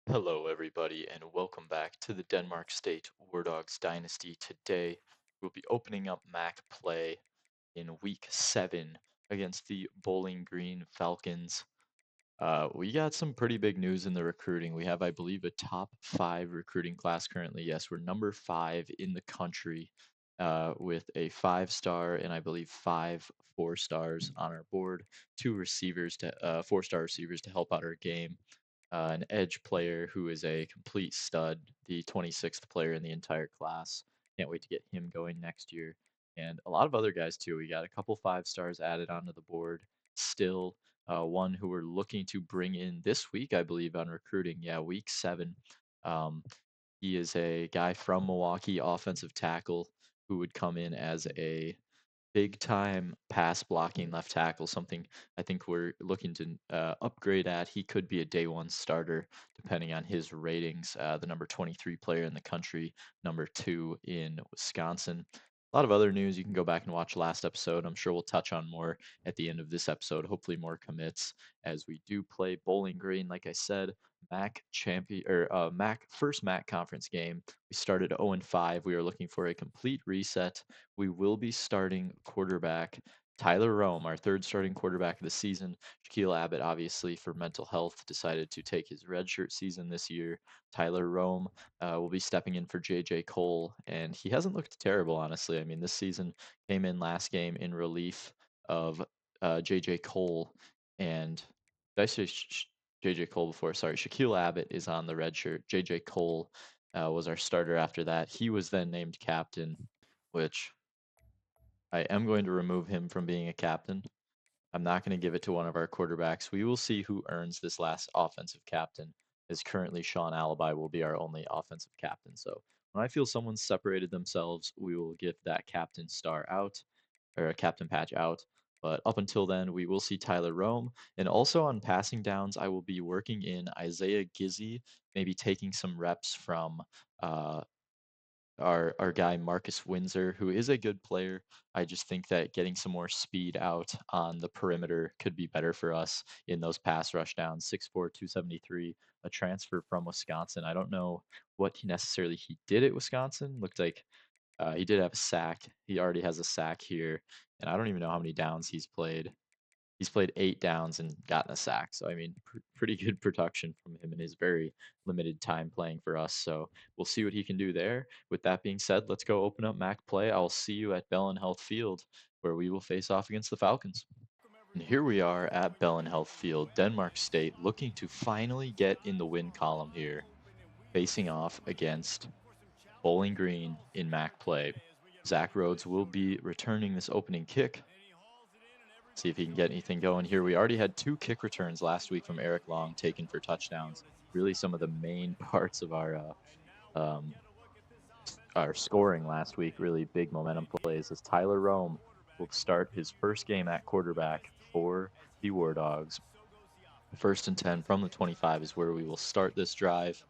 Hello, everybody, and welcome back to the Denmark State War Dogs Dynasty. Today, we'll be opening up MAC play in Week 7 against the Bowling Green Falcons. We got some pretty big news in the recruiting. We have, I believe, a top 5 recruiting class currently. Yes, we're number 5 in the country with a 5-star and I believe 5 4-stars on our board. 4-star receivers to help out our game, an edge player who is a complete stud, the 26th player in the entire class. Can't wait to get him going next year. And a lot of other guys too. We got a couple 5-stars added onto the board. Still, one who we're looking to bring in this week, I believe, on recruiting. Yeah, week 7. Um, he is a guy from Milwaukee, offensive tackle, who would come in as a big time pass blocking left tackle, something I think we're looking to upgrade at. He could be a day one starter depending on his ratings. The number 23 player in the country, number 2 in Wisconsin. A lot of other news. You can go back and watch last episode. I'm sure we'll touch on more at the end of this episode. Hopefully, more commits as we do play Bowling Green. Like I said, MAC first MAC conference game. We started 0-5. We are looking for a complete reset. We will be starting quarterback Tyler Rome, our third starting quarterback of the season. Shaquille Abbott, obviously, for mental health, decided to take his redshirt season this year. Tyler Rome will be stepping in for J.J. Cole, and he hasn't looked terrible, honestly. I mean, this season came in last game in relief of J.J. Cole, and did I say J.J. Cole before? Sorry, Shaquille Abbott is on the red shirt. J.J. Cole was our starter after that. He was then named captain, which I am going to remove him from being a captain. I'm not going to give it to one of our quarterbacks. We will see who earns this last offensive captain, as currently Sean Alibi will be our only offensive captain. So when I feel someone's separated themselves, we will give that captain star out, or a captain patch out. But up until then, we will see Tyler Rome. And also on passing downs, I will be working in Isaiah Gizzy, maybe taking some reps from uh, our guy Marcus Windsor, who is a good player. I just think that getting some more speed out on the perimeter could be better for us in those pass rush downs. 6'4", 273, a transfer from Wisconsin. I don't know what he did at Wisconsin. Looked like he did have a sack. He already has a sack here, and I don't even know how many downs he's played. He's played 8 downs and gotten a sack. So, I mean, pretty good production from him in his very limited time playing for us. So, we'll see what he can do there. With that being said, let's go open up MAC play. I'll see you at Bell and Health Field, where we will face off against the Falcons. And here we are at Bell and Health Field, Denmark State, looking to finally get in the win column here, facing off against Bowling Green in MAC play. Zach Rhodes will be returning this opening kick. See if he can get anything going here. We already had 2 kick returns last week from Eric Long taken for touchdowns. Really some of the main parts of um, our scoring last week. Really big momentum plays as Tyler Rome will start his first game at quarterback for the War Dogs. First and 10 from the 25 is where we will start this drive.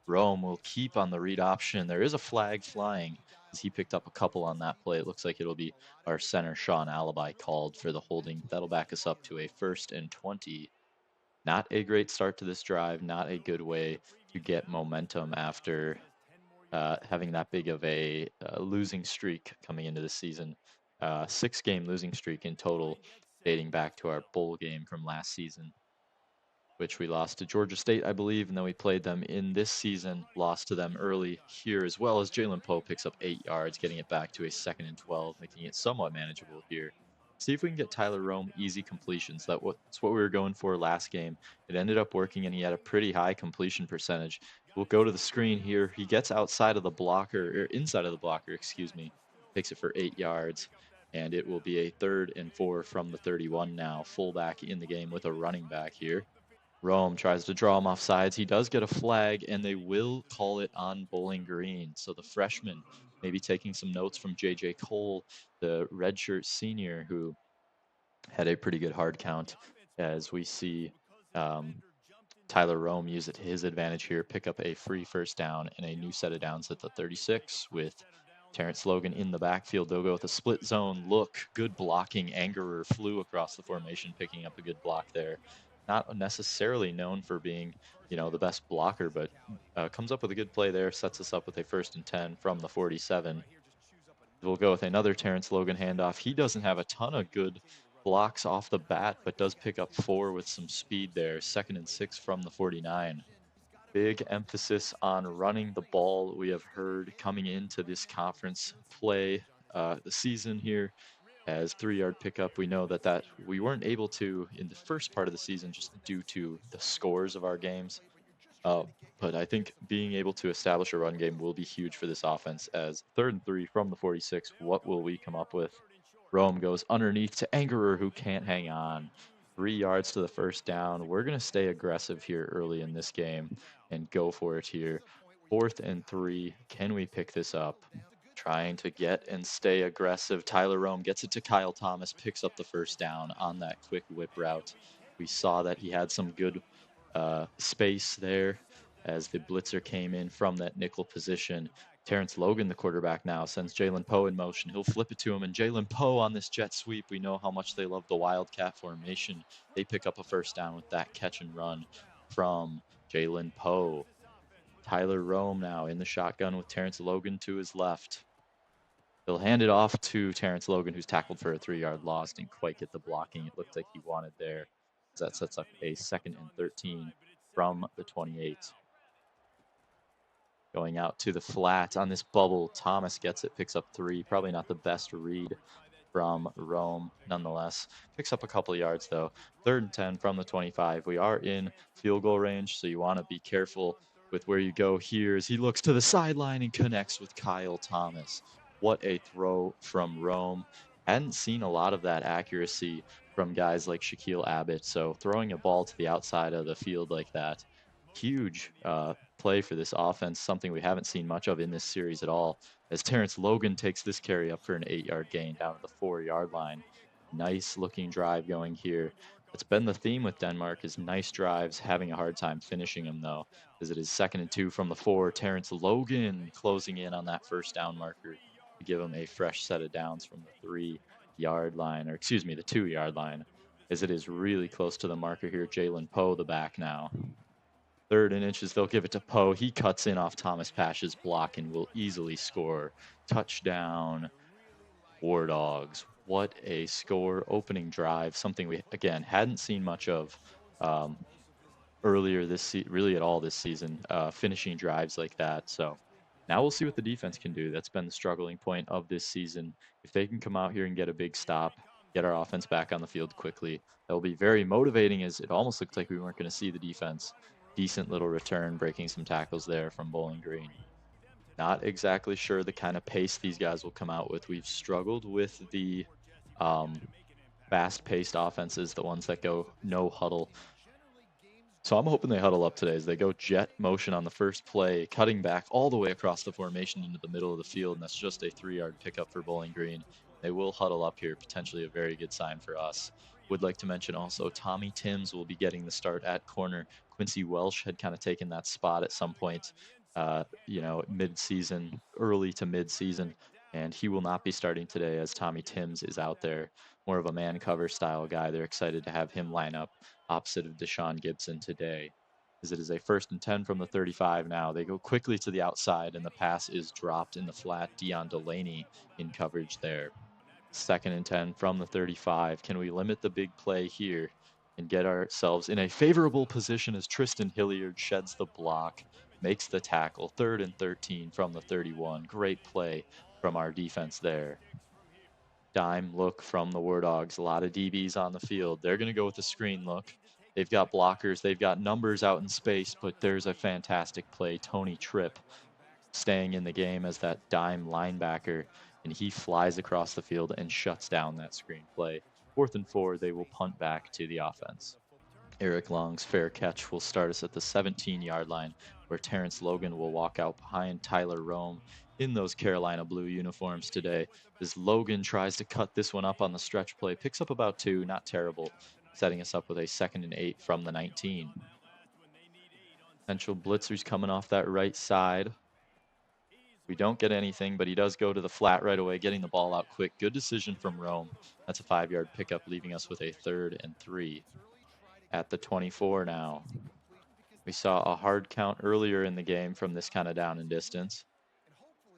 Rome will keep on the read option. There is a flag flying as he picked up a couple on that play. It looks like it'll be our center, Sean Alibi, called for the holding. That'll back us up to a first and 20. Not a great start to this drive. Not a good way to get momentum after having that big of a losing streak coming into the season. 6-game losing streak in total, dating back to our bowl game from last season, which we lost to Georgia State, I believe, and then we played them in this season, lost to them early here, as well as Jalen Poe picks up 8 yards, getting it back to a second and 12, making it somewhat manageable here. See if we can get Tyler Rome easy completions. That's what we were going for last game. It ended up working, and he had a pretty high completion percentage. We'll go to the screen here. He gets outside of the blocker, or inside of the blocker, excuse me. Takes it for 8 yards, and it will be a 3rd and 4 from the 31 now. Fullback in the game with a running back here. Rome tries to draw him off sides. He does get a flag, and they will call it on Bowling Green. So the freshman maybe taking some notes from J.J. Cole, the redshirt senior, who had a pretty good hard count, as we see um, Tyler Rome use it to his advantage here, pick up a free first down and a new set of downs at the 36 with Terrence Logan in the backfield. They'll go with a split zone look. Good blocking. Angerer flew across the formation, picking up a good block there. Not necessarily known for being the best blocker, but comes up with a good play there, sets us up with a 1st and 10 from the 47. We'll go with another Terrence Logan handoff. He doesn't have a ton of good blocks off the bat, but does pick up 4 with some speed there. 2nd and 6 from the 49. Big emphasis on running the ball. We have heard coming into this conference play the season here as 3-yard pickup. We know that we weren't able to in the first part of the season just due to the scores of our games. Uh, but I think being able to establish a run game will be huge for this offense. As 3rd and 3 from the 46, what will we come up with? Rome goes underneath to Angerer, who can't hang on. 3 yards to the first down. We're going to stay aggressive here early in this game and go for it here. 4th and 3. Can we pick this up? Trying to get and stay aggressive. Tyler Rome gets it to Kyle Thomas, picks up the first down on that quick whip route. We saw that he had some good space there as the blitzer came in from that nickel position. Terrence Logan, the quarterback now, sends Jalen Poe in motion. He'll flip it to him, and Jalen Poe on this jet sweep. We know how much they love the Wildcat formation. They pick up a first down with that catch and run from Jalen Poe. Tyler Rome now in the shotgun with Terrence Logan to his left. He'll hand it off to Terrence Logan, who's tackled for a 3-yard loss. Didn't quite get the blocking it looked like he wanted there. That sets up a 2nd and 13 from the 28. Going out to the flat on this bubble. Thomas gets it, picks up 3. Probably not the best read from Rome, nonetheless. Picks up a couple of yards, though. 3rd and 10 from the 25. We are in field goal range, so you want to be careful with where you go here as he looks to the sideline and connects with Kyle Thomas. What a throw from Rome. Hadn't seen a lot of that accuracy from guys like Shaquille Abbott, so throwing a ball to the outside of the field like that, huge play for this offense, something we haven't seen much of in this series at all, as Terrence Logan takes this carry up for an 8-yard gain down to the 4-yard line. Nice looking drive going here. That's been the theme with Denmark, is nice drives, having a hard time finishing them though, as it is 2nd and 2 from the 4. Terrence Logan closing in on that first down marker to give him a fresh set of downs from the 3-yard line, or excuse me, the 2-yard line, as it is really close to the marker here. Jalen Poe, the back now. 3rd and inches, they'll give it to Poe. He cuts in off Thomas Pash's block and will easily score. Touchdown, War Dogs. What a score. Opening drive, something we, again, hadn't seen much of earlier this really at all this season, finishing drives like that. So now we'll see what the defense can do. That's been the struggling point of this season. If they can come out here and get a big stop, get our offense back on the field quickly, that will be very motivating, as it almost looked like we weren't going to see the defense. Decent little return, breaking some tackles there from Bowling Green. Not exactly sure the kind of pace these guys will come out with. We've struggled with the fast-paced offenses, the ones that go no huddle. So I'm hoping they huddle up today as they go jet motion on the first play, cutting back all the way across the formation into the middle of the field, and that's just a 3-yard pickup for Bowling Green. They will huddle up here, potentially a very good sign for us. Would like to mention also Tommy Timms will be getting the start at corner. Quincy Welsh had kind of taken that spot at some point, mid-season, early to mid-season, and he will not be starting today as Tommy Timms is out there. More of a man cover style guy. They're excited to have him line up opposite of Deshaun Gibson today, as it is a 1st and 10 from the 35 now. They go quickly to the outside, and the pass is dropped in the flat. Deion Delaney in coverage there. 2nd and 10 from the 35. Can we limit the big play here and get ourselves in a favorable position as Tristan Hilliard sheds the block, makes the tackle? 3rd and 13 from the 31. Great play from our defense there. Dime look from the War Dogs. A lot of DBs on the field. They're going to go with the screen look. They've got blockers. They've got numbers out in space, but there's a fantastic play. Tony Tripp staying in the game as that dime linebacker, and he flies across the field and shuts down that screen play. 4th and 4, they will punt back to the offense. Eric Long's fair catch will start us at the 17-yard line, where Terrence Logan will walk out behind Tyler Rome in those Carolina blue uniforms today, as Logan tries to cut this one up on the stretch play. Picks up about 2, not terrible, setting us up with a 2nd and 8 from the 19. Potential blitzers coming off that right side. We don't get anything, but he does go to the flat right away, getting the ball out quick. Good decision from Rome. That's a 5-yard pickup, leaving us with a 3rd and 3 at the 24 now. We saw a hard count earlier in the game from this kind of down and distance.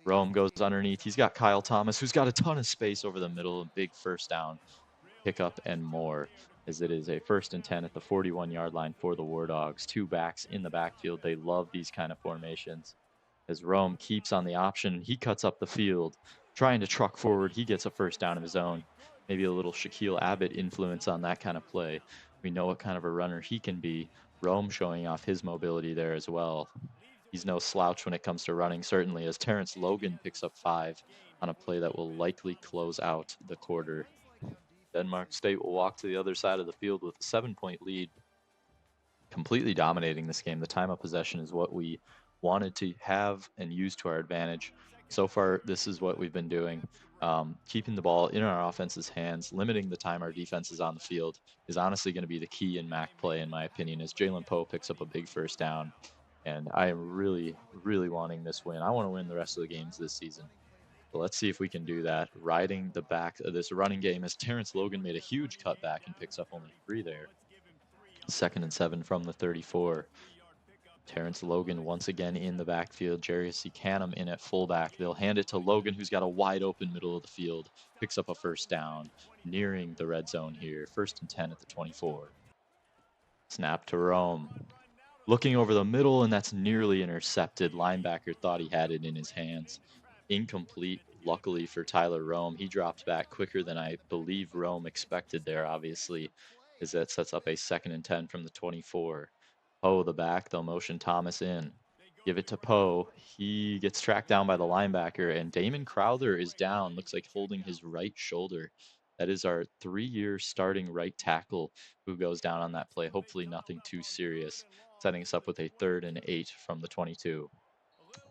Rome goes underneath. He's got Kyle Thomas, who's got a ton of space over the middle, a big first down, pickup, and more, as it is a 1st and 10 at the 41-yard line for the War Dogs. Two backs in the backfield. They love these kind of formations. As Rome keeps on the option, he cuts up the field, trying to truck forward. He gets a first down of his own. Maybe a little Shaquille Abbott influence on that kind of play. We know what kind of a runner he can be. Rome showing off his mobility there as well. He's no slouch when it comes to running, certainly, as Terrence Logan picks up 5 on a play that will likely close out the quarter. Denmark State will walk to the other side of the field with a 7-point lead, completely dominating this game. The time of possession is what we wanted to have and use to our advantage. So far, this is what we've been doing. Keeping the ball in our offense's hands, limiting the time our defense is on the field is honestly going to be the key in MAC play, in my opinion, as Jalen Poe picks up a big first down. And I am really, really wanting this win. I want to win the rest of the games this season. So let's see if we can do that. Riding the back of this running game, as Terrence Logan made a huge cutback and picks up only 3 there. 2nd and 7 from the 34. Terrence Logan once again in the backfield. Jarius Canham in at fullback. They'll hand it to Logan, who's got a wide open middle of the field. Picks up a first down, nearing the red zone here. 1st and 10 at the 24. Snap to Rome. Looking over the middle, and that's nearly intercepted. Linebacker thought he had it in his hands. Incomplete, luckily for Tyler Rome. He dropped back quicker than I believe Rome expected there, obviously, as that sets up a 2nd and 10 from the 24. Poe, the back, they'll motion Thomas in. Give it to Poe. He gets tracked down by the linebacker, and Damon Crowther is down. Looks like holding his right shoulder. That is our 3-year starting right tackle who goes down on that play. Hopefully nothing too serious, setting us up with a 3rd and 8 from the 22.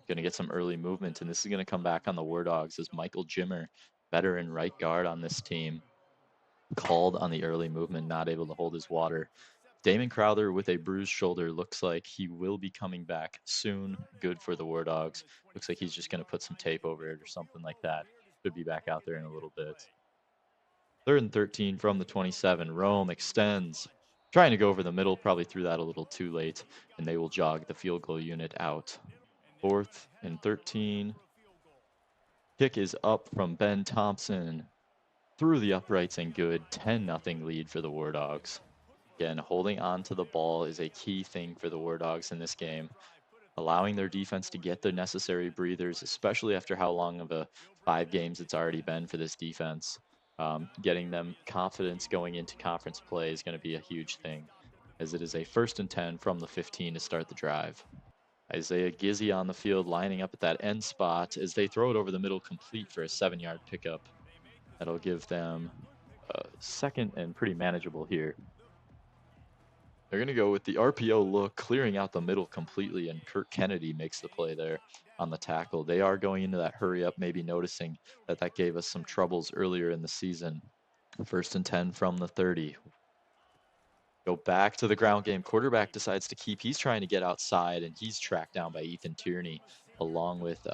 Going to get some early movement, and this is going to come back on the War Dogs as Michael Jimmer, veteran right guard on this team, called on the early movement, not able to hold his water. Damon Crowther with a bruised shoulder looks like he will be coming back soon. Good for the War Dogs. Looks like he's just going to put some tape over it or something like that. Should be back out there in a little bit. 3rd and 13 from the 27. Rome extends, trying to go over the middle, probably threw that a little too late, and they will jog the field goal unit out. 4th and 13. Kick is up from Ben Thompson through the uprights and good. 10-0 lead for the War Dogs. Again, holding on to the ball is a key thing for the War Dogs in this game. Allowing their defense to get the necessary breathers, especially after how long of a 5 games it's already been for this defense. Getting them confidence going into conference play is going to be a huge thing, as it is a 1st and 10 from the 15 to start the drive. Isaiah Gizzy on the field, lining up at that end spot as they throw it over the middle, complete for a 7-yard pickup. That'll give them a 2nd and pretty manageable here. They're going to go with the RPO look, clearing out the middle completely, and Kurt Kennedy makes the play there on the tackle. They are going into that hurry up, maybe noticing that gave us some troubles earlier in the season. 1st and 10 from the 30. Go back to the ground game. Quarterback decides to keep. He's trying to get outside, and he's tracked down by Ethan Tierney, along with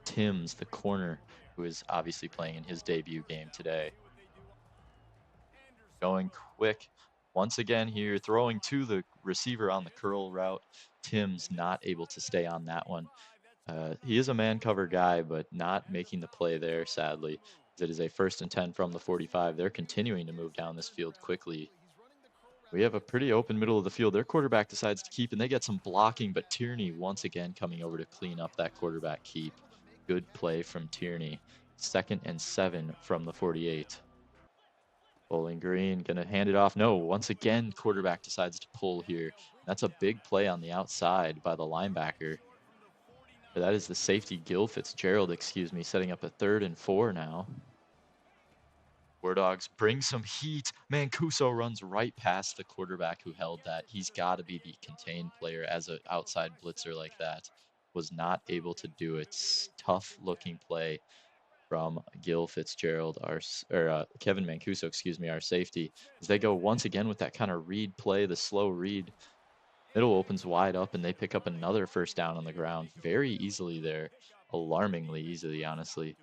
Timms, the corner, who is obviously playing in his debut game today. Going quick once again here, throwing to the receiver on the curl route. Timms not able to stay on that one. He is a man cover guy, but not making the play there, sadly. It is a 1st and 10 from the 45. They're continuing to move down this field quickly. We have a pretty open middle of the field. Their quarterback decides to keep, and they get some blocking, but Tierney once again coming over to clean up that quarterback keep. Good play from Tierney. 2nd and 7 from the 48. Bowling Green going to hand it off. No, once again, quarterback decides to pull here. That's a big play on the outside by the linebacker. That is the safety, Gil Fitzgerald, setting up a 3rd and 4 now. War Dogs bring some heat. Mancuso runs right past the quarterback who held that. He's got to be the contained player as an outside blitzer like that. Was not able to do it. Tough looking play from Gil Fitzgerald, Kevin Mancuso, our safety, as they go once again with that kind of read play, the slow read. Middle opens wide up, and they pick up another first down on the ground very easily there. Alarmingly easily, honestly.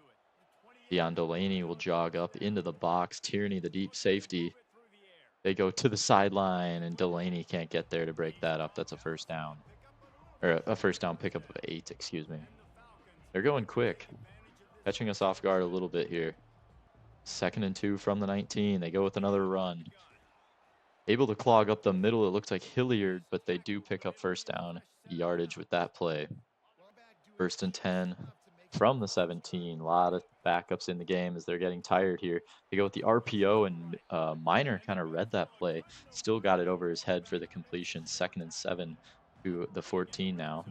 Deion Delaney will jog up into the box. Tierney, the deep safety, They go to the sideline, and Delaney can't get there to break that up. That's a first down, or a first down pickup of 8, excuse me. They're going quick, catching us off guard a little bit here. 2nd and 2 from the 19. They go with another run. Able to clog up the middle. It looks like Hilliard, but they do pick up first down yardage with that play. 1st and 10 from the 17. A lot of backups in the game as they're getting tired here. They go with the RPO, and Miner kind of read that play. Still got it over his head for the completion. 2nd and 7 to the 14 now.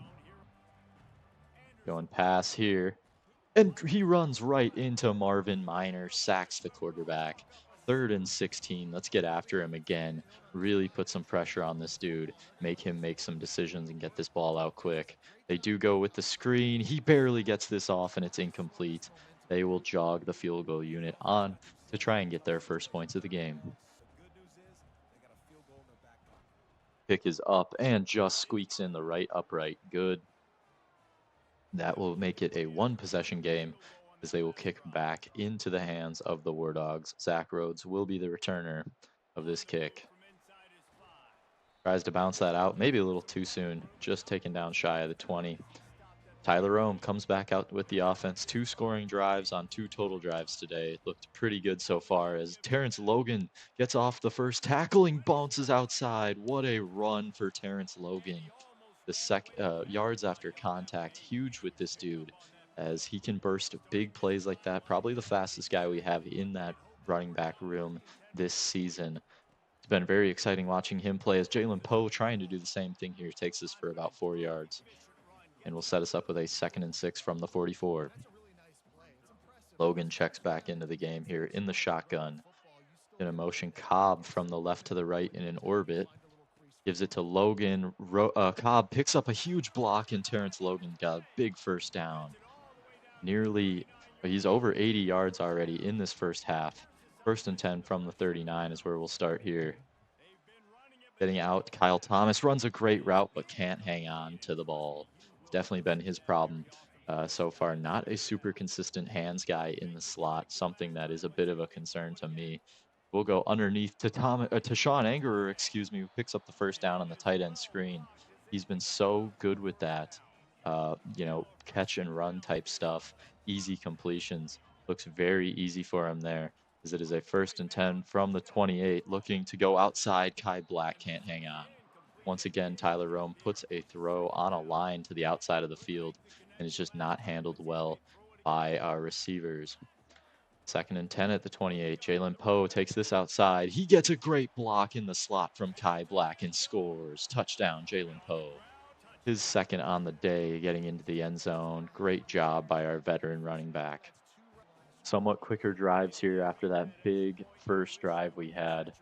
Going pass here. And he runs right into Marvin Miner, sacks the quarterback. 3rd and 16. Let's get after him again. Really put some pressure on this dude. Make him make some decisions and get this ball out quick. They do go with the screen. He barely gets this off, and it's incomplete. They will jog the field goal unit on to try and get their first points of the game. Kick is up and just squeaks in the right upright. Good. That will make it a 1-possession game as they will kick back into the hands of the War Dogs. Zach Rhodes will be the returner of this kick. Tries to bounce that out, maybe a little too soon, just taken down shy of the 20. Tyler Rome comes back out with the offense. 2 scoring drives on 2 total drives today. Looked pretty good so far as Terrence Logan gets off the first tackling, bounces outside. What a run for Terrence Logan. The yards after contact, huge with this dude, as he can burst big plays like that. Probably the fastest guy we have in that running back room this season. It's been very exciting watching him play as Jalen Poe trying to do the same thing here. Takes us for about 4 yards and will set us up with a 2nd and 6 from the 44. Logan checks back into the game here in the shotgun. In a motion, Cobb from the left to the right in an orbit. Gives it to Logan. Cobb picks up a huge block, and Terrence Logan got a big first down. He's over 80 yards already in this first half. 1st and 10 from the 39 is where we'll start here. Getting out, Kyle Thomas runs a great route, but can't hang on to the ball. It's definitely been his problem so far. Not a super consistent hands guy in the slot, something that is a bit of a concern to me. We'll go underneath to Sean Angerer, excuse me, who picks up the first down on the tight end screen. He's been so good with that, catch and run type stuff, easy completions. Looks very easy for him there, as it is a 1st and 10 from the 28, looking to go outside. Kai Black can't hang on. Once again, Tyler Rome puts a throw on a line to the outside of the field, and it's just not handled well by our receivers. 2nd and 10 at the 28. Jalen Poe takes this outside. He gets a great block in the slot from Kai Black and scores. Touchdown, Jalen Poe. His 2nd on the day, getting into the end zone. Great job by our veteran running back. Somewhat quicker drives here after that big first drive we had.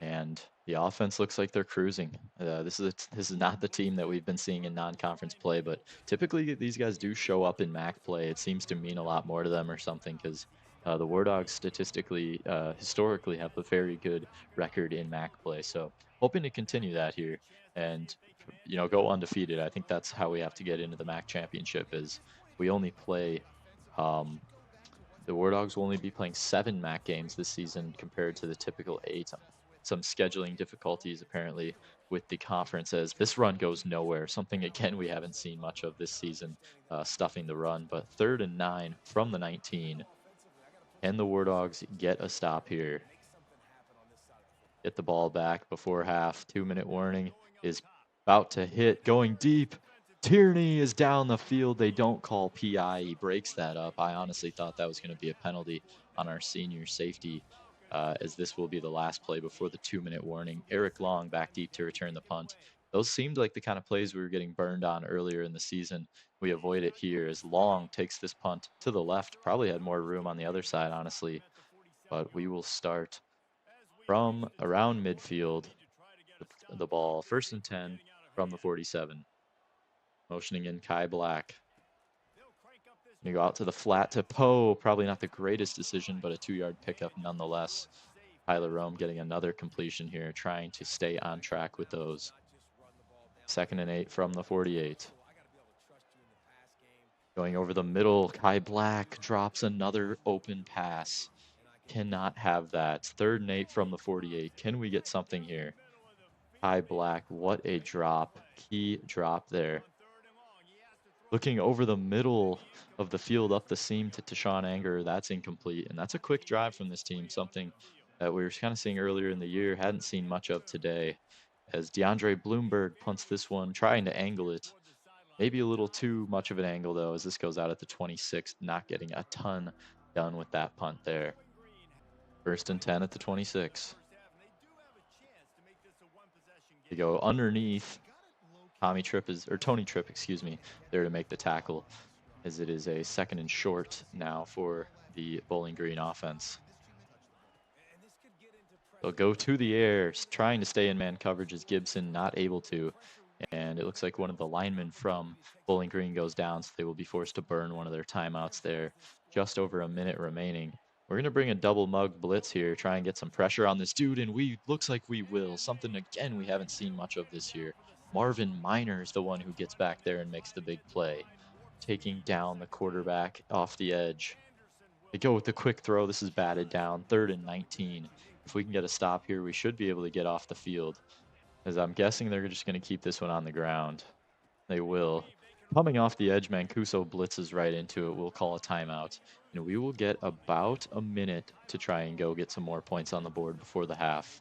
And the offense looks like they're cruising. This is not the team that we've been seeing in non-conference play, but typically these guys do show up in MAC play. It seems to mean a lot more to them or something, because the War Dogs historically have a very good record in MAC play. So hoping to continue that here and go undefeated. I think that's how we have to get into the MAC championship. Is we only play. The War Dogs will only be playing 7 MAC games this season compared to the typical 8. Some scheduling difficulties apparently with the conference as this run goes nowhere. Something, again, we haven't seen much of this season, stuffing the run. But 3rd and 9 from the 19. Can the War Dogs get a stop here? Get the ball back before half. 2-minute warning is about to hit. Going deep. Tierney is down the field. They don't call PI. He breaks that up. I honestly thought that was going to be a penalty on our senior safety, as this will be the last play before the 2-minute warning. Eric Long back deep to return the punt. Those seemed like the kind of plays we were getting burned on earlier in the season. We avoid it here as Long takes this punt to the left. Probably had more room on the other side, honestly. But we will start from around midfield with the ball. 1st and 10 from the 47. Motioning in Kai Black. You go out to the flat to Poe. Probably not the greatest decision, but a 2-yard pickup nonetheless. Tyler Rome getting another completion here, trying to stay on track with those. 2nd and 8 from the 48. Going over the middle, Kai Black drops another open pass. Cannot have that. 3rd and 8 from the 48. Can we get something here? Kai Black, what a drop. Key drop there. Looking over the middle of the field up the seam to Tashawn Anger, that's incomplete. And that's a quick drive from this team, something that we were kind of seeing earlier in the year, hadn't seen much of today. As DeAndre Bloomberg punts this one, trying to angle it. Maybe a little too much of an angle, though, as this goes out at the 26th, not getting a ton done with that punt there. 1st and 10 at the 26. They go underneath. Tony Tripp, excuse me, there to make the tackle, as it is a 2nd and short now for the Bowling Green offense. They'll go to the air, trying to stay in man coverage as Gibson not able to. And it looks like one of the linemen from Bowling Green goes down, so they will be forced to burn one of their timeouts there. Just over a minute remaining. We're going to bring a double mug blitz here, try and get some pressure on this dude, and looks like we will. Something, again, we haven't seen much of this year. Marvin Miner is the one who gets back there and makes the big play, taking down the quarterback off the edge. They go with the quick throw. This is batted down, 3rd and 19. If we can get a stop here, we should be able to get off the field, as I'm guessing they're just going to keep this one on the ground. They will. Coming off the edge, Mancuso blitzes right into it. We'll call a timeout, and we will get about a minute to try and go get some more points on the board before the half.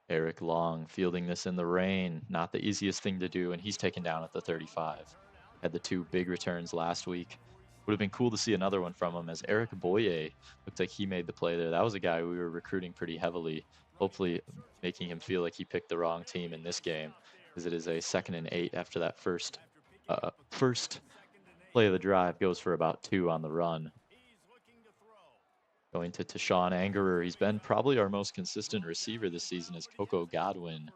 Eric Long fielding this in the rain. Not the easiest thing to do, and he's taken down at the 35. Had the 2 big returns last week. Would have been cool to see another one from him, as Eric Boye looked like he made the play there. That was a guy we were recruiting pretty heavily, hopefully making him feel like he picked the wrong team in this game, as it is a 2nd and 8 after that first play of the drive goes for about 2 on the run. Going to Tashawn Angerer. He's been probably our most consistent receiver this season, as Coco Godwin,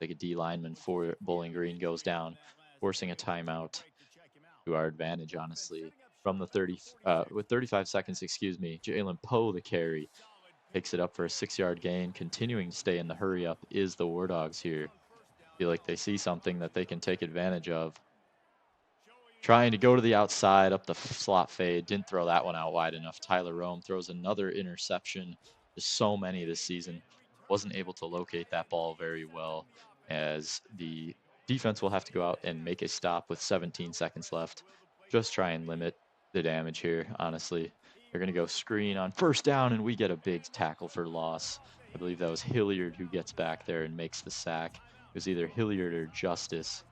like a D lineman for Bowling Green, goes down, forcing a timeout to our advantage, honestly. From the 30, with 35 seconds, Jalen Poe, the carry, picks it up for a 6-yard gain. Continuing to stay in the hurry up is the War Dogs here. Feel like they see something that they can take advantage of. Trying to go to the outside up the slot fade. Didn't throw that one out wide enough. Tyler Rome throws another interception. There's so many this season. Wasn't able to locate that ball very well, as the defense will have to go out and make a stop with 17 seconds left. Just try and limit the damage here, honestly. They're going to go screen on 1st down, and we get a big tackle for loss. I believe that was Hilliard who gets back there and makes the sack. It was either Hilliard or Justice.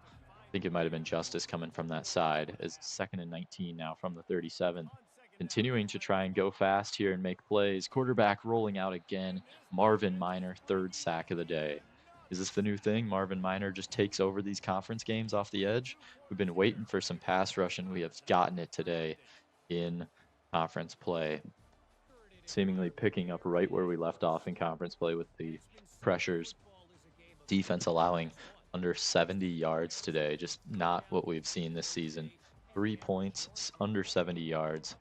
I think it might have been Justice coming from that side, as 2nd and 19 now from the 37. Continuing to try and go fast here and make plays. Quarterback rolling out again. Marvin Miner, 3rd sack of the day. Is this the new thing? Marvin Miner just takes over these conference games off the edge. We've been waiting for some pass rush, and we have gotten it today in conference play. Seemingly picking up right where we left off in conference play with the pressures. Defense allowing under 70 yards today, just not what we've seen this season. 3 points, under 70 yards.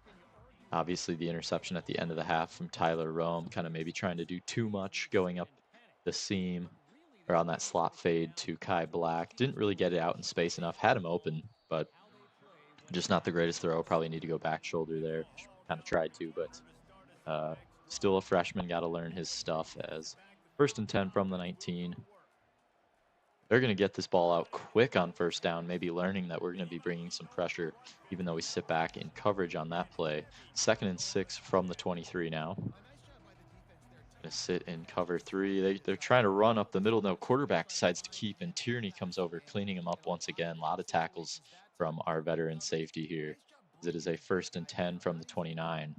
Obviously, the interception at the end of the half from Tyler Rome, kind of maybe trying to do too much going up the seam or on that slot fade to Kai Black. Didn't really get it out in space enough. Had him open, but just not the greatest throw. Probably need to go back shoulder there. Kind of tried to, but still a freshman. Got to learn his stuff, as 1st and 10 from the 19. They're going to get this ball out quick on 1st down, maybe learning that we're going to be bringing some pressure, even though we sit back in coverage on that play. 2nd and 6 from the 23 now. Going to sit in cover 3. They're trying to run up the middle. No, quarterback decides to keep, and Tierney comes over, cleaning him up once again. A lot of tackles from our veteran safety here, as it is a 1st and 10 from the 29.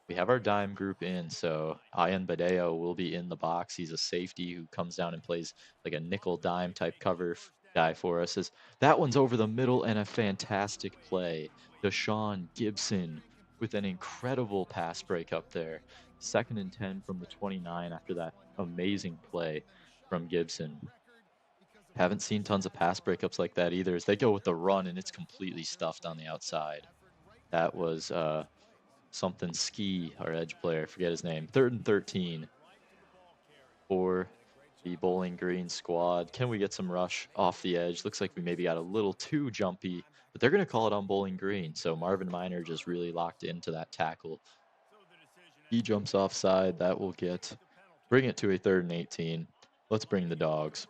We have our dime group in, so Ian Badeo will be in the box. He's a safety who comes down and plays like a nickel dime type cover guy for us. As that one's over the middle, and a fantastic play. Deshaun Gibson with an incredible pass break up there. 2nd and 10 from the 29 after that amazing play from Gibson. Haven't seen tons of pass breakups like that either, as they go with the run, and it's completely stuffed on the outside. That was something Ski, our edge player, forget his name. 3rd and 13 for the Bowling Green squad. Can we get some rush off the edge? Looks like we maybe got a little too jumpy, but they're going to call it on Bowling Green. So Marvin Miner just really locked into that tackle He jumps offside. That will bring it to a 3rd and 18. Let's bring the dogs.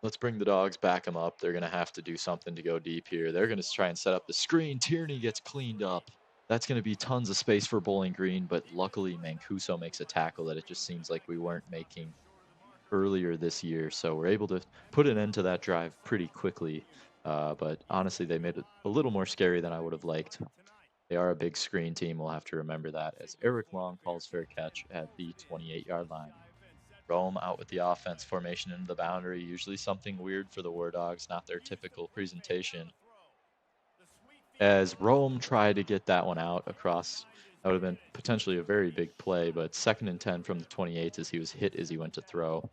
Let's bring the dogs, back them up. They're going to have to do something to go deep here. They're going to try and set up the screen. Tierney gets cleaned up. That's going to be tons of space for Bowling Green, but luckily Mancuso makes a tackle that it just seems like we weren't making earlier this year. So we're able to put an end to that drive pretty quickly. But honestly, they made it a little more scary than I would have liked. They are a big screen team. We'll have to remember that as Eric Long calls fair catch at the 28-yard line. Rome out with the offense formation into the boundary. Usually something weird for the War Dogs, not their typical presentation. As Rome tried to get that one out across, that would have been potentially a very big play, but 2nd and 10 from the 28 as he was hit as he went to throw.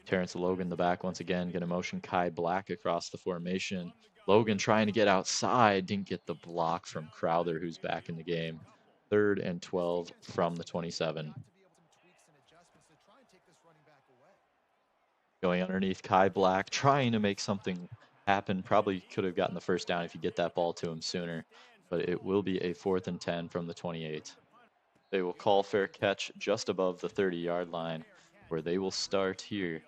Terrence Logan, the back, once again, going to motion Kai Black across the formation. Logan trying to get outside, didn't get the block from Crowther, who's back in the game. 3rd and 12 from the 27. Going underneath Kai Black, trying to make something happen. Probably could have gotten the first down if you get that ball to him sooner, but it will be a 4th and 10 from the 28. They will call fair catch just above the 30-yard line, where they will start here,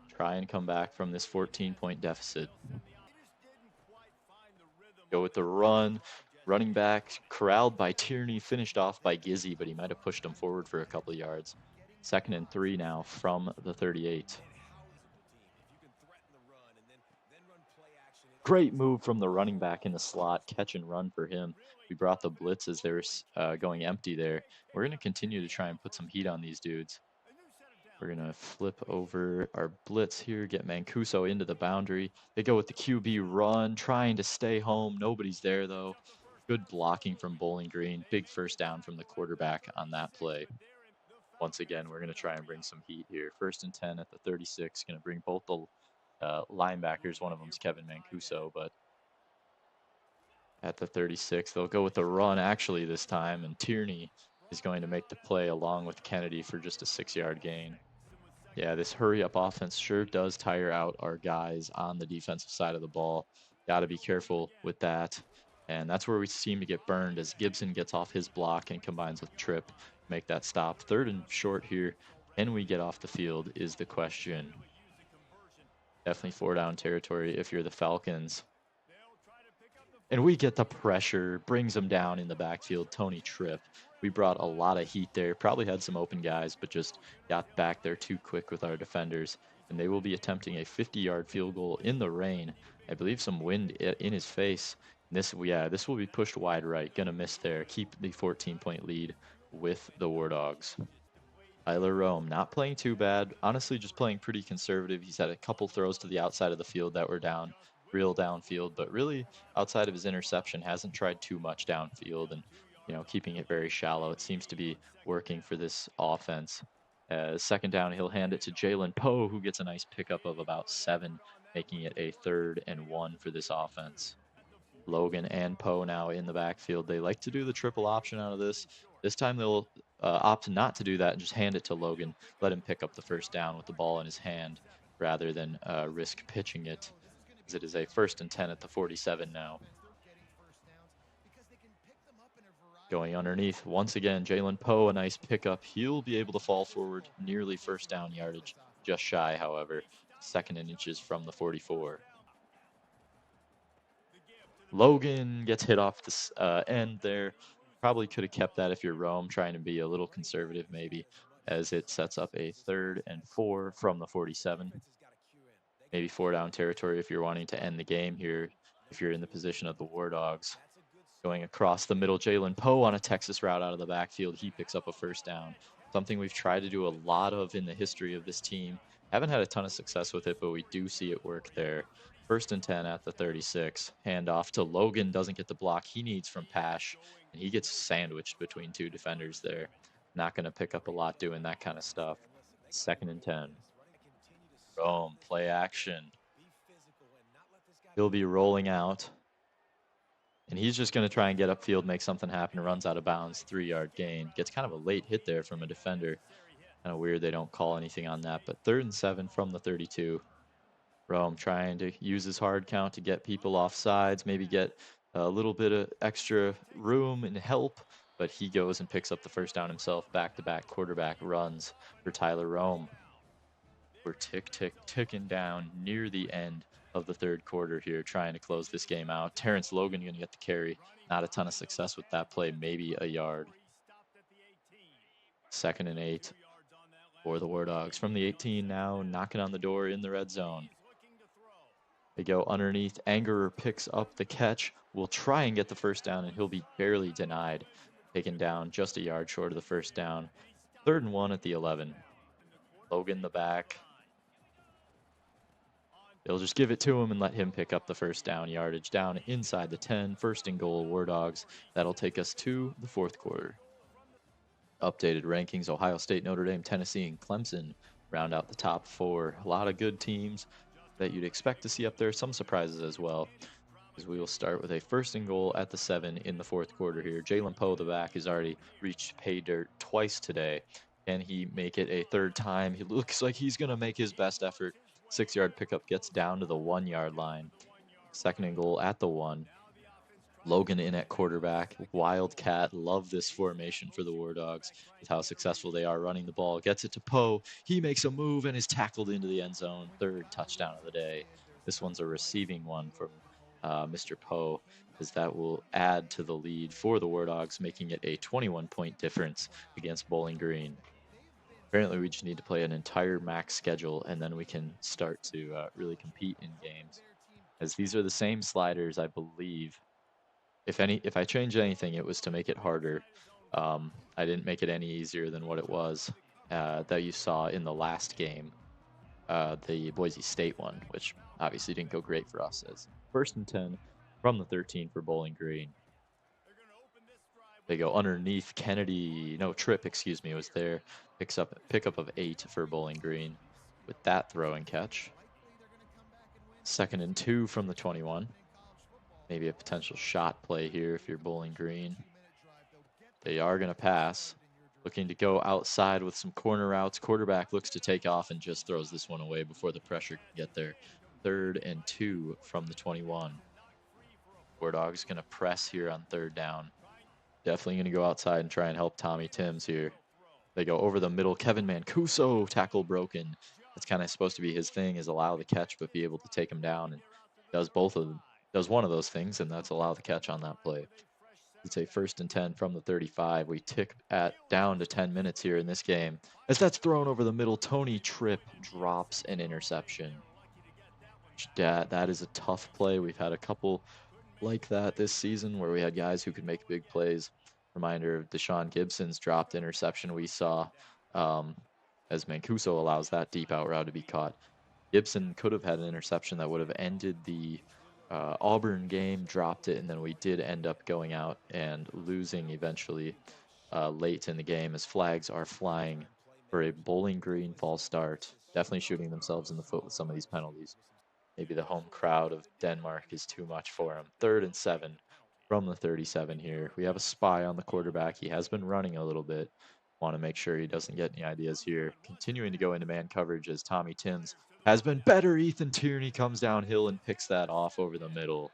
try and come back from this 14-point deficit. Go with the run. Running back corralled by Tierney, finished off by Gizzy, but he might have pushed him forward for a couple of yards. 2nd and 3 now from the 38. Great move from the running back in the slot, catch and run for him. We brought the blitz as they were going empty there. We're going to continue to try and put some heat on these dudes. We're going to flip over our blitz here, get Mancuso into the boundary. They go with the QB run, trying to stay home. Nobody's there, though. Good blocking from Bowling Green. Big first down from the quarterback on that play. Once again, we're going to try and bring some heat here. 1st and 10 at the 36. Going to bring both the linebackers. One of them is Kevin Mancuso, but at the 36, they'll go with the run actually this time, and Tierney is going to make the play along with Kennedy for just a 6-yard gain. Yeah, this hurry-up offense sure does tire out our guys on the defensive side of the ball. Got to be careful with that. And that's where we seem to get burned as Gibson gets off his block and combines with Tripp to make that stop. 3rd and short here. Can we get off the field is the question. Definitely 4-down territory if you're the Falcons. And we get the pressure, brings them down in the backfield, Tony Tripp. We brought a lot of heat there, probably had some open guys, but just got back there too quick with our defenders. And they will be attempting a 50-yard field goal in the rain. I believe some wind in his face. And this will be pushed wide right. Gonna miss there. Keep the 14-point lead with the War Dogs. Tyler Rome, not playing too bad. Honestly, just playing pretty conservative. He's had a couple throws to the outside of the field that were real downfield, but really outside of his interception, hasn't tried too much downfield and, keeping it very shallow. It seems to be working for this offense. 2nd down, he'll hand it to Jalen Poe, who gets a nice pickup of about 7, making it a 3rd and 1 for this offense. Logan and Poe now in the backfield. They like to do the triple option out of this. This time they'll opt not to do that and just hand it to Logan, let him pick up the first down with the ball in his hand rather than risk pitching it, as it is a 1st and 10 at the 47 now. Going underneath, once again, Jalen Poe, a nice pickup. He'll be able to fall forward nearly 1st down yardage, just shy, however, 2nd and inches from the 44. Logan gets hit off this end there. Probably could have kept that if you're Rome, trying to be a little conservative maybe, as it sets up a 3rd and 4 from the 47. Maybe 4-down territory if you're wanting to end the game here, if you're in the position of the War Dogs. Going across the middle, Jalen Poe on a Texas route out of the backfield. He picks up a 1st down. Something we've tried to do a lot of in the history of this team. Haven't had a ton of success with it, but we do see it work there. 1st and 10 at the 36. Hand off to Logan. Doesn't get the block he needs from Pash, and he gets sandwiched between 2 defenders there. Not going to pick up a lot doing that kind of stuff. 2nd and 10. Boom, play action. He'll be rolling out. And he's just going to try and get upfield, make something happen, runs out of bounds, 3-yard gain. Gets kind of a late hit there from a defender. Kind of weird they don't call anything on that, but 3rd and 7 from the 32. Rome trying to use his hard count to get people off sides, maybe get a little bit of extra room and help but he goes and picks up the first down himself. Back-to-back quarterback runs for Tyler Rome. We're ticking down near the end of the third quarter here, trying to close this game out. Terrence Logan going to get the carry. Not a ton of success with that play, maybe a yard. 2nd and 8 for the War Dogs. From the 18 now, knocking on the door in the red zone. They go underneath. Angerer picks up the catch. Will try and get the first down, and he'll be barely denied. Taken down just a yard short of the first down. 3rd and 1 at the 11. Logan the back. They'll just give it to him and let him pick up the first down. Yardage down inside the 10. 1st and goal, War Dogs. That'll take us to the 4th quarter. Updated rankings: Ohio State, Notre Dame, Tennessee, and Clemson round out the top 4. A lot of good teams that you'd expect to see up there. Some surprises as well, as we will start with a 1st and goal at the 7 in the 4th quarter here. Jalen Poe, the back, has already reached pay dirt twice today. Can he make it a 3rd time? He looks like he's going to make his best effort. 6-yard pickup gets down to the 1-yard line. 2nd and goal at the 1. Logan in at quarterback. Wildcat. Love this formation for the War Dogs with how successful they are running the ball. Gets it to Poe. He makes a move and is tackled into the end zone. 3rd touchdown of the day. This one's a receiving one from Mr. Poe, as that will add to the lead for the War Dogs, making it a 21-point difference against Bowling Green. Apparently, we just need to play an entire max schedule, and then we can start to really compete in games, as these are the same sliders, I believe. If I changed anything, it was to make it harder. I didn't make it any easier than what it was that you saw in the last game, the Boise State one, which obviously didn't go great for us. As 1st and 10 from the 13 for Bowling Green. They go underneath. Kennedy, no, Tripp, excuse me, was there. Pickup of 8 for Bowling Green with that throw and catch. 2nd and 2 from the 21. Maybe a potential shot play here if you're Bowling Green. They are going to pass. Looking to go outside with some corner routes. Quarterback looks to take off and just throws this one away before the pressure can get there. 3rd and 2 from the 21. War Dogs going to press here on 3rd down. Definitely going to go outside and try and help Tommy Timms here. They go over the middle. Kevin Mancuso, tackle broken. That's kind of supposed to be his thing, is allow the catch but be able to take him down, and does both of them. Does one of those things, and that's allow the catch on that play. It's a 1st and 10 from the 35. We tick down to 10 minutes here in this game. As that's thrown over the middle, Tony Tripp drops an interception. That is a tough play. We've had a couple like that this season where we had guys who could make big plays. Reminder of Deshaun Gibson's dropped interception we saw, as Mancuso allows that deep out route to be caught. Gibson could have had an interception that would have ended the Auburn game, dropped it, and then we did end up going out and losing eventually late in the game, as flags are flying for a Bowling Green false start. Definitely shooting themselves in the foot with some of these penalties. Maybe the home crowd of Denmark is too much for him. 3rd and 7 from the 37 here. We have a spy on the quarterback. He has been running a little bit. Want to make sure he doesn't get any ideas here. Continuing to go into man coverage as Tommy Timms has been better. Ethan Tierney comes downhill and picks that off over the middle.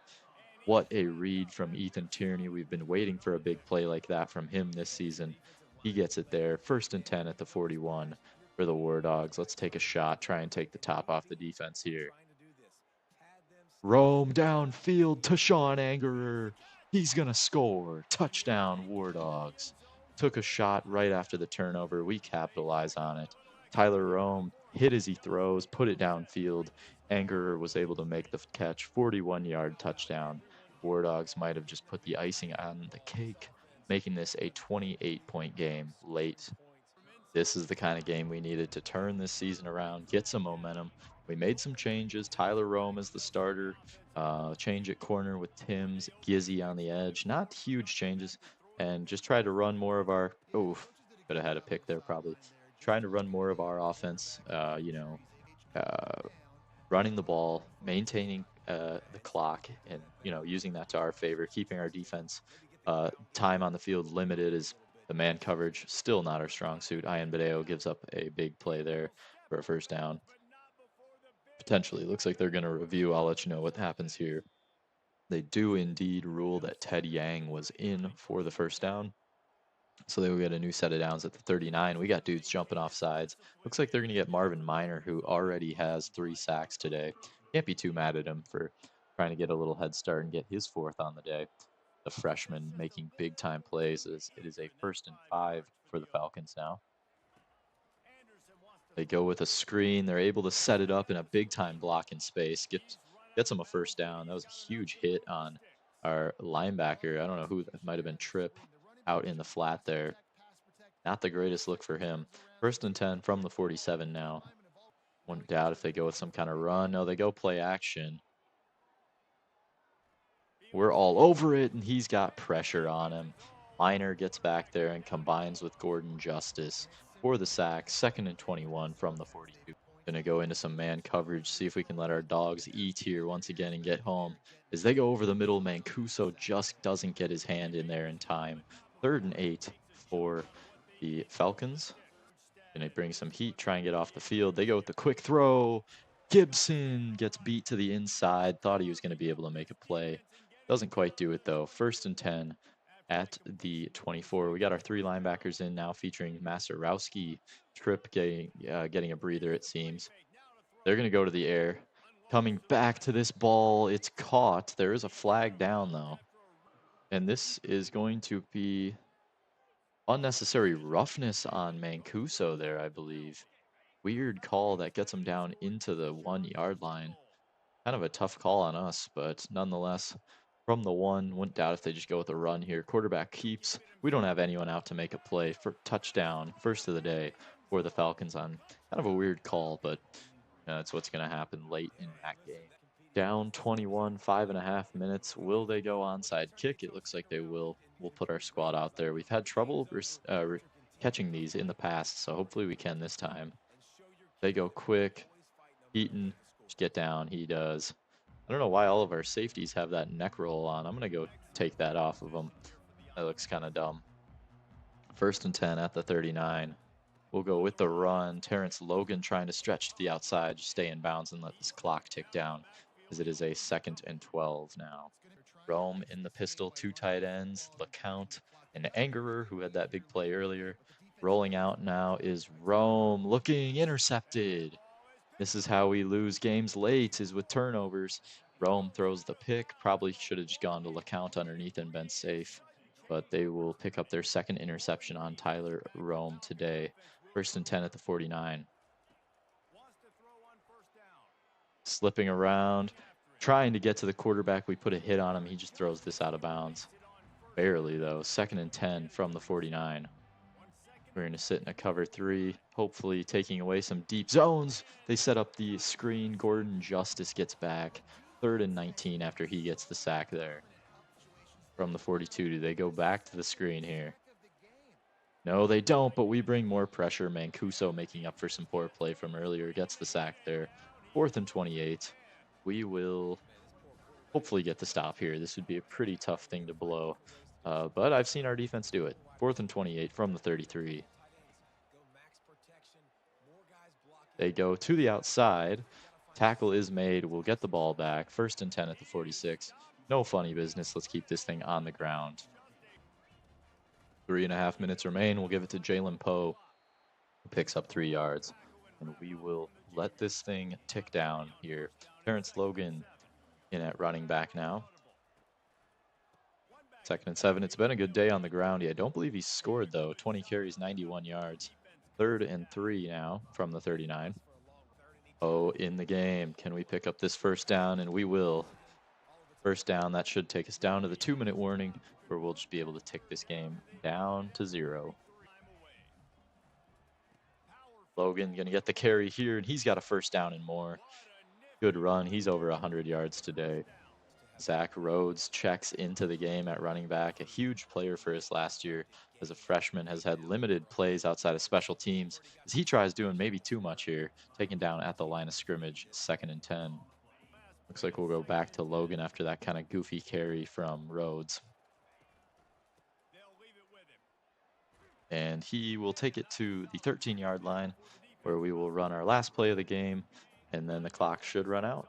What a read from Ethan Tierney. We've been waiting for a big play like that from him this season. He gets it there. 1st and 10 at the 41 for the War Dogs. Let's take a shot, try and take the top off the defense here. Rome downfield to Sean Angerer. He's going to score. Touchdown, War Dogs. Took a shot right after the turnover. We capitalize on it. Tyler Rome hit as he throws, put it downfield. Angerer was able to make the catch. 41-yard touchdown. War Dogs might have just put the icing on the cake, making this a 28-point game late. This is the kind of game we needed to turn this season around, get some momentum. We made some changes. Tyler Rome is the starter. Change at corner with Timms, Gizzy on the edge. Not huge changes. And just try to run more of our... Oof, could have had a pick there probably. Trying to run more of our offense, running the ball, maintaining the clock, and, using that to our favor, keeping our defense time on the field limited, as the man coverage still not our strong suit. Ian Badeo gives up a big play there for a 1st down. Potentially. Looks like they're going to review. I'll let you know what happens here. They do indeed rule that Ted Yang was in for the 1st down. So they will get a new set of downs at the 39. We got dudes jumping off sides. Looks like they're going to get Marvin Miner, who already has 3 sacks today. Can't be too mad at him for trying to get a little head start and get his fourth on the day. The freshman making big time plays as it is a 1st and 5 for the Falcons now. They go with a screen. They're able to set it up in a big time block in space. Gets them a 1st down. That was a huge hit on our linebacker. I don't know who that might have been Tripp out in the flat there. Not the greatest look for him. 1st and 10 from the 47 now. Wouldn't doubt if they go with some kind of run. No, they go play action. We're all over it, and he's got pressure on him. Miner gets back there and combines with Gordon Justice for the sack. 2nd and 21 from the 42. Gonna go into some man coverage, see if we can let our dogs eat here once again and get home. As they go over the middle, Mancuso just doesn't get his hand in there in time. 3rd and 8 for the Falcons. Gonna bring some heat, try and get off the field. They go with the quick throw. Gibson gets beat to the inside. Thought he was going to be able to make a play. Doesn't quite do it though. 1st and 10 at the 24. We got our 3 linebackers in now, featuring Masterowski. Tripp getting a breather, it seems. They're going to go to the air. Coming back to this ball. It's caught. There is a flag down though. And this is going to be unnecessary roughness on Mancuso there, I believe. Weird call that gets him down into the 1-yard line. Kind of a tough call on us, but nonetheless, from the 1, wouldn't doubt if they just go with a run here. Quarterback keeps. We don't have anyone out to make a play for touchdown, first of the day for the Falcons on kind of a weird call, but that's what's going to happen late in that game. Down 21, 5.5 minutes. Will they go onside kick? It looks like they will. We'll put our squad out there. We've had trouble catching these in the past, so hopefully we can this time. They go quick. Eaton, just get down. He does. I don't know why all of our safeties have that neck roll on. I'm going to go take that off of them. That looks kind of dumb. 1st and 10 at the 39. We'll go with the run. Terrence Logan trying to stretch to the outside, just stay in bounds and let this clock tick down, as it is a 2nd and 12 now. Rome in the pistol, 2 tight ends, LeCount and Angerer, who had that big play earlier. Rolling out now is Rome, looking intercepted. This is how we lose games late, is with turnovers. Rome throws the pick. Probably should have just gone to LeCount underneath and been safe. But they will pick up their 2nd interception on Tyler Rome today. 1st and 10 at the 49. Slipping around, trying to get to the quarterback. We put a hit on him. He just throws this out of bounds. Barely, though. 2nd and 10 from the 49. We're going to sit in a cover 3, hopefully taking away some deep zones. They set up the screen. Gordon Justice gets back. 3rd and 19 after he gets the sack there. From the 42, do they go back to the screen here? No, they don't, but we bring more pressure. Mancuso making up for some poor play from earlier. Gets the sack there. 4th and 28. We will hopefully get the stop here. This would be a pretty tough thing to blow. But I've seen our defense do it. 4th and 28 from the 33. They go to the outside. Tackle is made. We'll get the ball back. 1st and 10 at the 46. No funny business. Let's keep this thing on the ground. 3.5 minutes remain. We'll give it to Jalen Poe, who picks up 3 yards. And we will let this thing tick down here. Terrence Logan in at running back now. 2nd and 7. It's been a good day on the ground. I don't believe he scored, though. 20 carries, 91 yards. 3rd and 3 now from the 39. Oh, in the game. Can we pick up this 1st down? And we will. 1st down. That should take us down to the 2-minute warning, where we'll just be able to tick this game down to 0. Logan going to get the carry here, and he's got a 1st down and more. Good run. He's over 100 yards today. Zach Rhodes checks into the game at running back, a huge player for us last year as a freshman, has had limited plays outside of special teams as he tries doing maybe too much here, taken down at the line of scrimmage, 2nd and 10. Looks like we'll go back to Logan after that kind of goofy carry from Rhodes. And he will take it to the 13-yard line, where we will run our last play of the game, and then the clock should run out.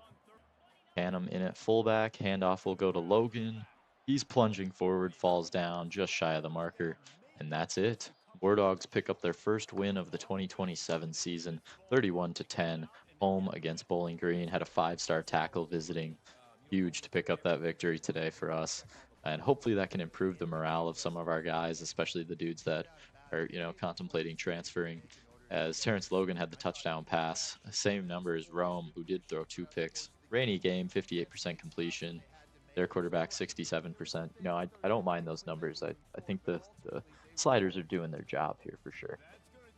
Hannum in at fullback. Handoff will go to Logan. He's plunging forward, falls down just shy of the marker. And that's it. War Dogs pick up their first win of the 2027 season, 31-10, home against Bowling Green. Had a 5-star tackle visiting. Huge to pick up that victory today for us. And hopefully that can improve the morale of some of our guys, especially the dudes that are, contemplating transferring. As Terrence Logan had the touchdown pass, same number as Rome, who did throw 2 picks. Rainy game, 58% completion. Their quarterback, 67%. I don't mind those numbers. I think the sliders are doing their job here for sure.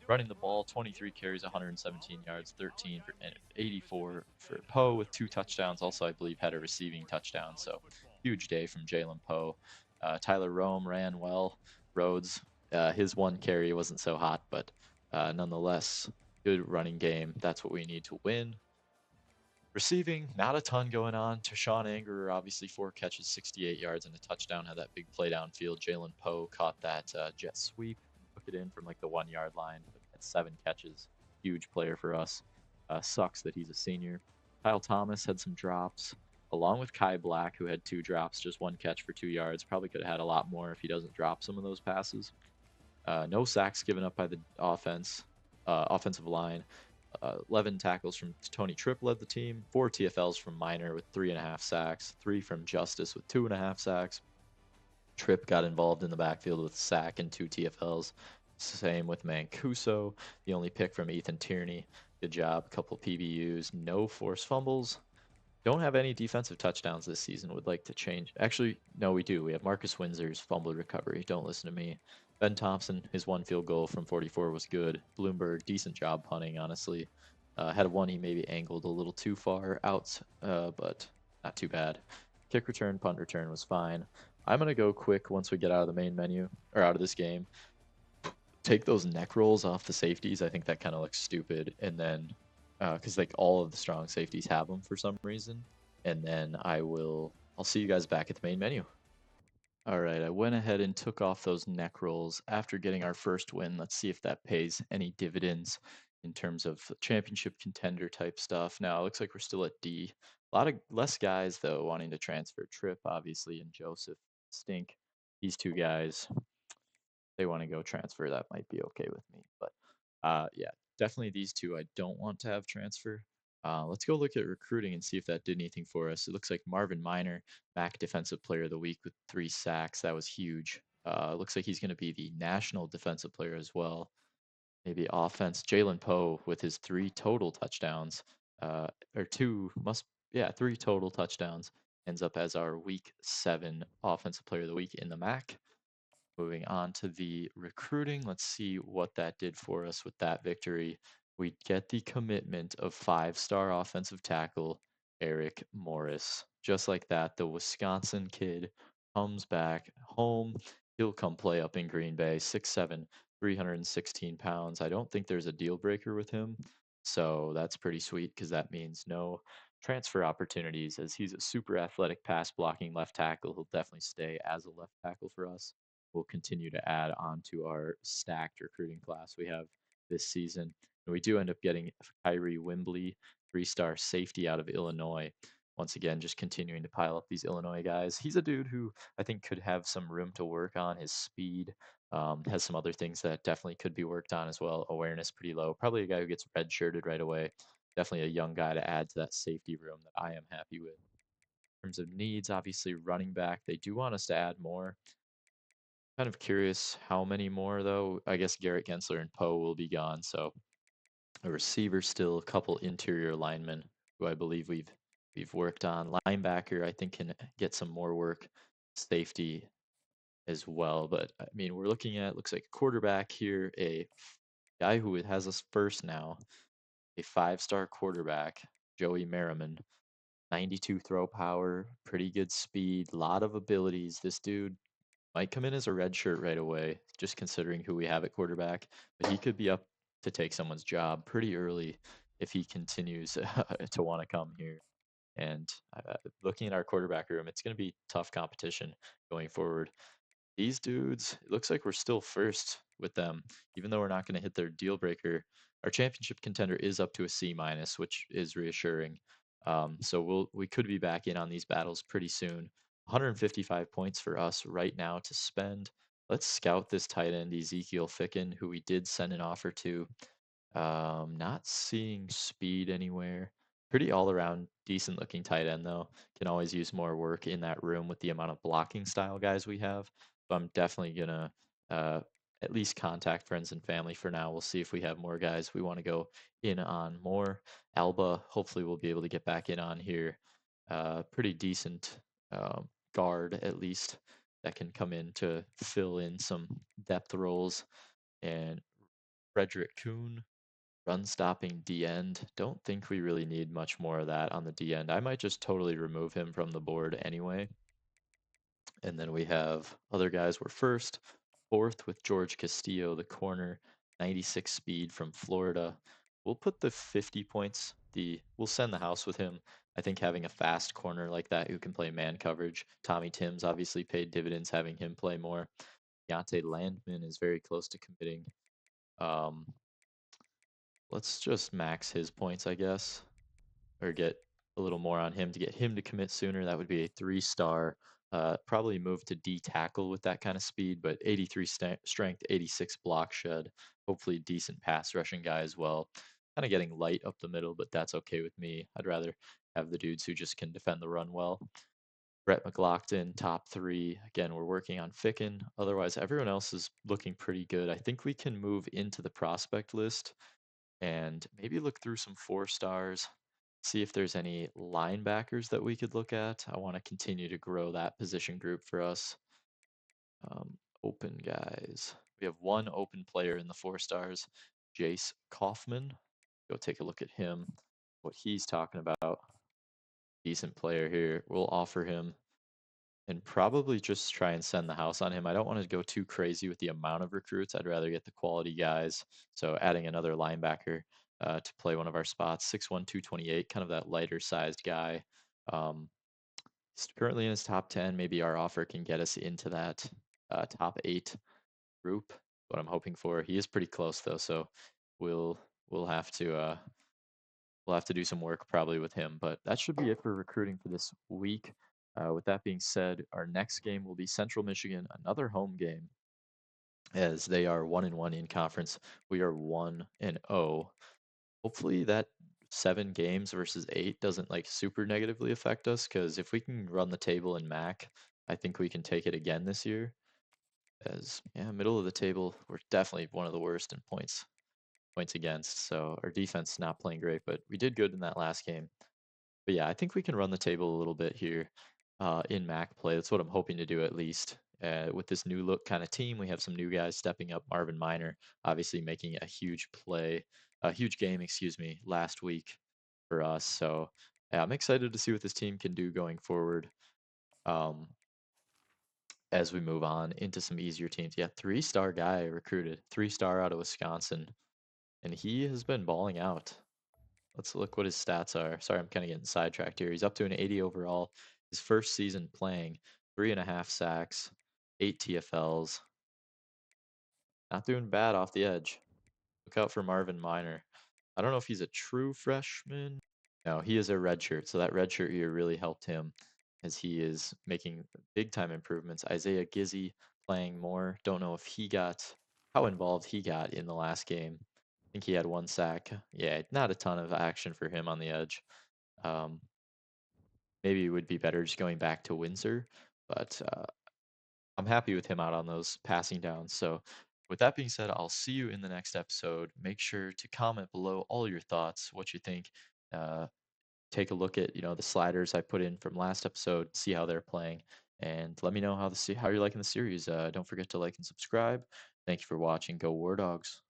Running the ball, 23 carries, 117 yards, 13 for and 84 for Poe with 2 touchdowns. Also, I believe had a receiving touchdown. So huge day from Jalen Poe. Tyler Rome ran well. Rhodes, his 1 carry wasn't so hot, but nonetheless, good running game. That's what we need to win. Receiving, not a ton going on. Tashawn Anger, obviously 4 catches, 68 yards, and a touchdown. Had that big play downfield. Jalen Poe caught that jet sweep, took it in from like the 1 yard line. But had 7 catches. Huge player for us. Sucks that he's a senior. Kyle Thomas had some drops, along with Kai Black, who had 2 drops, just 1 catch for 2 yards. Probably could have had a lot more if he doesn't drop some of those passes. No sacks given up by the offensive line. 11 tackles from Tony Tripp led the team. 4 TFLs from Minor with 3.5 sacks. 3 from Justice with 2.5 sacks. Tripp got involved in the backfield with a sack and 2 TFLs. Same with Mancuso. The only pick from Ethan Tierney. Good job. A couple PBUs. No forced fumbles. Don't have any defensive touchdowns this season. Would like to change. Actually, no, we do. We have Marcus Windsor's fumble recovery. Don't listen to me. Ben Thompson, his 1 field goal from 44 was good. Bloomberg, decent job punting, honestly. Had one he maybe angled a little too far out, but not too bad. Kick return, punt return was fine. I'm going to go quick once we get out of the main menu, or out of this game. Take those neck rolls off the safeties. I think that kind of looks stupid. And then, because like all of the strong safeties have them for some reason. And then I'll see you guys back at the main menu. All right, I went ahead and took off those neck rolls after getting our first win. Let's see if that pays any dividends in terms of championship contender type stuff. Now, it looks like we're still at D. A lot of less guys, though, wanting to transfer. Tripp, obviously, and Joseph stink. These 2 guys, they want to go transfer. That might be okay with me. But yeah, definitely these 2 I don't want to have transfer. Let's go look at recruiting and see if that did anything for us. It looks like Marvin Miner, MAC Defensive Player of the Week with 3 sacks. That was huge. Looks like he's going to be the National Defensive Player as well. Maybe offense. Jalen Poe with his 3 total touchdowns, or 3 total touchdowns, ends up as our Week 7 Offensive Player of the Week in the MAC. Moving on to the recruiting, let's see what that did for us with that victory. We get the commitment of 5-star offensive tackle Eric Morris. Just like that, the Wisconsin kid comes back home. He'll come play up in Green Bay, 6'7", 316 pounds. I don't think there's a deal breaker with him. So that's pretty sweet because that means no transfer opportunities as he's a super athletic pass blocking left tackle. He'll definitely stay as a left tackle for us. We'll continue to add on to our stacked recruiting class we have this season. And we do end up getting Kyrie Wimbley, 3-star safety out of Illinois. Once again, just continuing to pile up these Illinois guys. He's a dude who I think could have some room to work on. His speed has some other things that definitely could be worked on as well. Awareness pretty low. Probably a guy who gets redshirted right away. Definitely a young guy to add to that safety room that I am happy with. In terms of needs, obviously running back, they do want us to add more. Kind of curious how many more though. I guess Garrett Gensler and Poe will be gone, so a receiver still, a couple interior linemen who I believe we've worked on. Linebacker I think can get some more work. Safety as well, but I mean we're looking at looks like a quarterback here, a guy who has us first now, a 5-star quarterback, Joey Merriman. 92 throw power, pretty good speed, lot of abilities. This dude might come in as a red shirt right away, just considering who we have at quarterback. But he could be up to take someone's job pretty early if he continues to want to come here. And looking at our quarterback room, it's going to be tough competition going forward. These dudes, it looks like we're still first with them, even though we're not going to hit their deal breaker. Our championship contender is up to a C minus, which is reassuring. So we could be back in on these battles pretty soon. 155 points for us right now to spend. let's scout this tight end, Ezekiel Ficken, who we did send an offer to. Not seeing speed anywhere. Pretty all around decent looking tight end though. Can always use more work in that room with the amount of blocking style guys we have. So I'm definitely gonna uh, at least contact friends and family for now. We'll see if we have more guys we want to go in on more. Alba, hopefully we'll be able to get back in on here. Pretty decent guard at least that can come in to fill in some depth roles. And Frederick Kuhn, run stopping D end. Don't think we really need much more of that on the D end. I might just totally remove him from the board anyway. And then we have other guys. We're first, fourth with George Castillo, the corner, 96 speed from Florida. We'll put the 50 points. We'll send the house with him. I think having a fast corner like that who can play man coverage. Tommy Timms obviously paid dividends having him play more. Deontay Landman is very close to committing. Um, let's just max his points, I guess, or get a little more on him to get him to commit sooner. That would be a 3-star. Probably move to D tackle with that kind of speed, but 83 strength, 86 block shed. Hopefully, decent pass rushing guy as well. Kind of getting light up the middle, but that's okay with me. I'd rather have the dudes who just can defend the run well. Brett McLaughlin, top 3. Again, we're working on Ficken. Otherwise, everyone else is looking pretty good. I think we can move into the prospect list and maybe look through some 4-stars, see if there's any linebackers that we could look at. I want to continue to grow that position group for us. Open guys. We have one open player in the 4-stars, Jace Kaufman. Go take a look at him, what he's talking about. Decent player here. We'll offer him and probably just try and send the house on him. I don't want to go too crazy with the amount of recruits. I'd rather get the quality guys. So adding another linebacker to play one of our spots, 6'1", 228, kind of that lighter sized guy. He's currently in his top 10. Maybe our offer can get us into that top 8 group. What I'm hoping for. He is pretty close though, so we'll we'll have to we'll have to do some work probably with him. But that should be it for recruiting for this week. With that being said, our next game will be Central Michigan, another home game, as they are 1-1 in conference. We are 1-0. Hopefully that 7 games versus 8 doesn't like super negatively affect us, because if we can run the table in MAC, I think we can take it again this year. As yeah, middle of the table, we're definitely one of the worst in points against. So our defense is not playing great, but we did good in that last game. But yeah, I think we can run the table a little bit here in MAC play. That's what I'm hoping to do at least. With this new look kind of team, we have some new guys stepping up. Marvin Miner, obviously making a huge play, a huge game, excuse me, last week for us. So yeah, I'm excited to see what this team can do going forward um, as we move on into some easier teams. Yeah, 3-star guy recruited, 3-star out of Wisconsin, and he has been balling out. Let's look what his stats are. Sorry, I'm kind of getting sidetracked here. He's up to an 80 overall. His first season playing, 3.5 sacks, 8 TFLs. Not doing bad off the edge. Look out for Marvin Miner. I don't know if he's a true freshman. No, he is a redshirt. So that redshirt year really helped him as he is making big time improvements. Isaiah Gizzy playing more. Don't know if he got how involved he got in the last game. I think he had 1 sack. Yeah, not a ton of action for him on the edge. Um, maybe it would be better just going back to Windsor, but I'm happy with him out on those passing downs. So, with that being said, I'll see you in the next episode. Make sure to comment below all your thoughts, what you think. Uh, take a look at the sliders I put in from last episode, see how they're playing, and let me know how you're liking the series. Don't forget to like and subscribe. Thank you for watching. Go War Dogs.